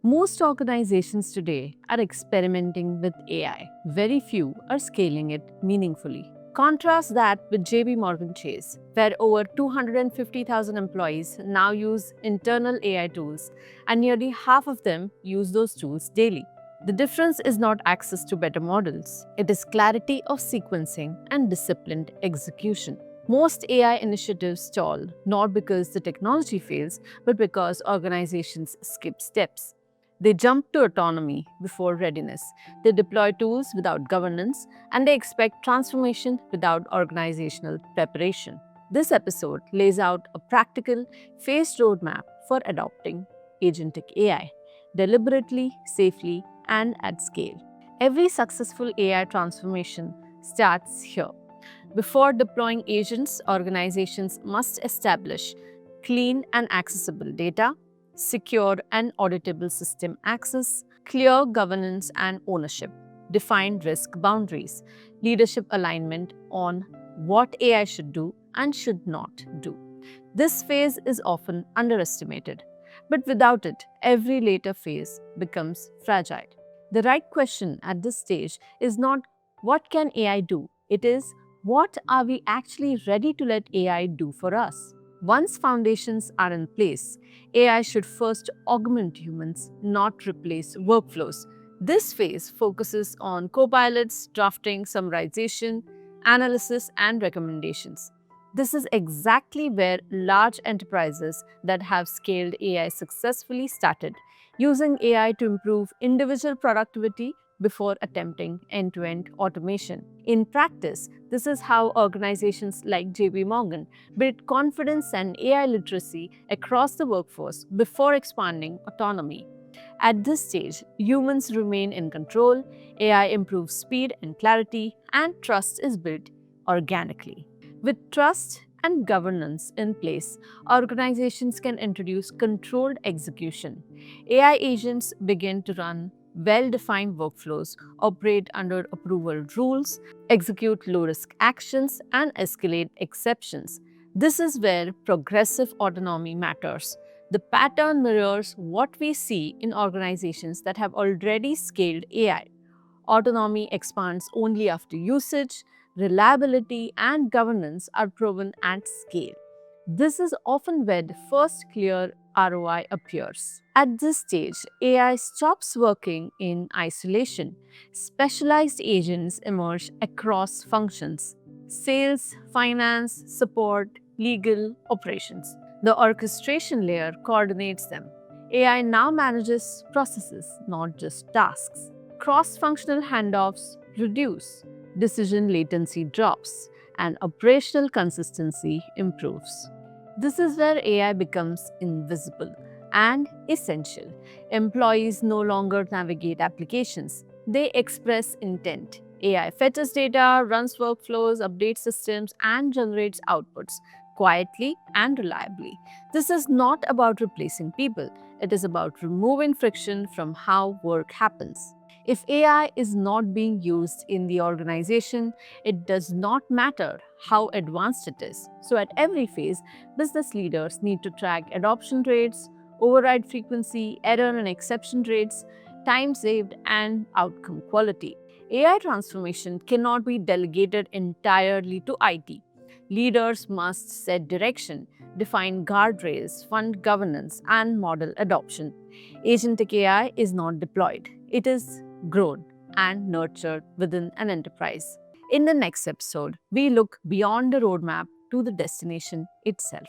Most organizations today are experimenting with AI. Very few are scaling it meaningfully. Contrast that with JP Morgan Chase, where over 250,000 employees now use internal AI tools, and nearly half of them use those tools daily. The difference is not access to better models, it is clarity of sequencing and disciplined execution. Most AI initiatives stall not because the technology fails, but because organizations skip steps. They jump to autonomy before readiness. They deploy tools without governance, and they expect transformation without organizational preparation. This episode lays out a practical, phased roadmap for adopting agentic AI deliberately, safely, and at scale. Every successful AI transformation starts here. Before deploying agents, organizations must establish clean and accessible data, secure and auditable system access, clear governance and ownership, defined risk boundaries, leadership alignment on what AI should do and should not do. This phase is often underestimated, but without it, every later phase becomes fragile. The right question at this stage is not what can AI do? It is what are we actually ready to let AI do for us? Once foundations are in place, AI should first augment humans, not replace workflows. This phase focuses on copilots, drafting, summarization, analysis, and recommendations. This is exactly where large enterprises that have scaled AI successfully started, using AI to improve individual productivity before attempting end-to-end automation. In practice, this is how organizations like JP Morgan built confidence and AI literacy across the workforce before expanding autonomy. At this stage, humans remain in control, AI improves speed and clarity, and trust is built organically. With trust and governance in place, organizations can introduce controlled execution. AI agents begin to run well defined workflows, operate under approval rules, execute low risk actions, and escalate exceptions. This is where progressive autonomy matters. The pattern mirrors what we see in organizations that have already scaled AI. Autonomy expands only after usage, reliability, and governance are proven at scale. This is often where the first clear ROI appears. At this stage, AI stops working in isolation. Specialized agents emerge across functions: sales, finance, support, legal, operations. The orchestration layer coordinates them. AI now manages processes, not just tasks. Cross-functional handoffs reduce, decision latency drops, and operational consistency improves. This is where AI becomes invisible and essential. Employees no longer navigate applications, they express intent. AI fetches data, runs workflows, updates systems, and generates outputs quietly and reliably. This is not about replacing people, it is about removing friction from how work happens. If AI is not being used in the organization, it does not matter how advanced it is. So, at every phase, business leaders need to track adoption rates, override frequency, error and exception rates, time saved, and outcome quality. AI transformation cannot be delegated entirely to IT. Leaders must set direction, define guardrails, fund governance, and model adoption. Agentic AI is not deployed, it is grown and nurtured within an enterprise. In the next episode, we look beyond the roadmap to the destination itself.